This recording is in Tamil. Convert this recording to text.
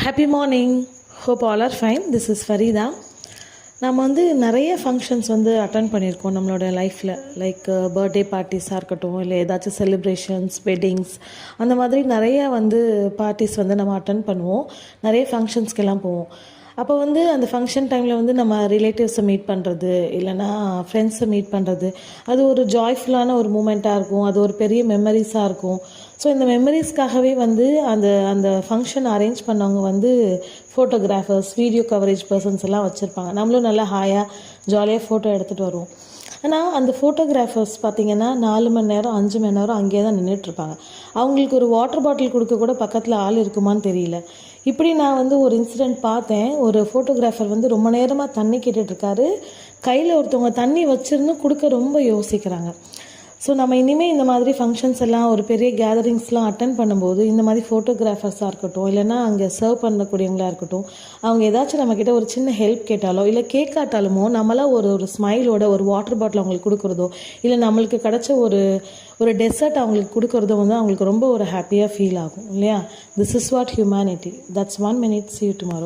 Happy morning. Hope all are fine. This is Fareeda. நம்ம நிறைய ஃபங்க்ஷன்ஸ் அட்டன் பண்ணியிருக்கோம் நம்மளோட லைஃப்பில். லைக் பர்த்டே பார்ட்டிஸாக இருக்கட்டும், இல்லை ஏதாச்சும் செலிப்ரேஷன்ஸ், வெட்டிங்ஸ், அந்த மாதிரி நிறைய பார்ட்டிஸ் நம்ம அட்டன் பண்ணுவோம். நிறைய ஃபங்க்ஷன்ஸ்க்கெல்லாம் போவோம். அப்போ அந்த ஃபங்க்ஷன் டைமில் நம்ம ரிலேட்டிவ்ஸை மீட் பண்ணுறது, இல்லைனா ஃப்ரெண்ட்ஸை மீட் பண்ணுறது, அது ஒரு ஜாய்ஃபுல்லான ஒரு மூமெண்ட்டாக இருக்கும். அது ஒரு பெரிய மெமரிஸாக இருக்கும். ஸோ இந்த மெமரிஸ்க்காகவே அந்த அந்த ஃபங்க்ஷன் அரேஞ்ச் பண்ணவங்க ஃபோட்டோகிராஃபர்ஸ், வீடியோ கவரேஜ் பர்சன்ஸ் எல்லாம் வச்சுருப்பாங்க. நம்மளும் நல்லா ஹாயாக ஜாலியாக ஃபோட்டோ எடுத்துகிட்டு வருவோம். ஆனால் அந்த ஃபோட்டோகிராஃபர்ஸ் பார்த்திங்கன்னா 4 மணி நேரம் 5 மணி நேரம் அங்கேயே தான் நின்றுட்டுருப்பாங்க. அவங்களுக்கு ஒரு வாட்டர் பாட்டில் கொடுக்க கூட பக்கத்தில் ஆள் இருக்குமான்னு தெரியல. இப்படி நான் ஒரு இன்சிடெண்ட் பார்த்தேன். ஒரு ஃபோட்டோகிராஃபர் ரொம்ப நேரமாக தண்ணி கேட்டுட்ருக்காரு. கையில் ஒருத்தவங்க தண்ணி வச்சுருந்து கொடுக்க ரொம்ப யோசிக்கிறாங்க. ஸோ நம்ம இனிமேல் இந்த மாதிரி ஃபங்க்ஷன்ஸ் எல்லாம், ஒரு பெரிய கேதரிங்ஸ்லாம் அட்டன் பண்ணும்போது இந்த மாதிரி ஃபோட்டோகிராஃபர்ஸாக இருக்கட்டும், இல்லைனா அங்கே சர்வ் பண்ணக்கூடியவங்களாக இருக்கட்டும், அவங்க ஏதாச்சும் நம்மக்கிட்ட ஒரு சின்ன ஹெல்ப் கேட்டாலோ, இல்லை கேட்காட்டாலுமோ, நம்மளாம் ஒரு ஸ்மைலோட ஒரு வாட்டர் பாட்டில் அவங்களுக்கு கொடுக்குறதோ, இல்லை நம்மளுக்கு கிடச்ச ஒரு டெசர்ட் அவங்களுக்கு கொடுக்குறதோ அவங்களுக்கு ரொம்ப ஒரு ஹாப்பியாக ஃபீல் ஆகும் இல்லையா? This is what humanity. That's 1 minute. See you tomorrow.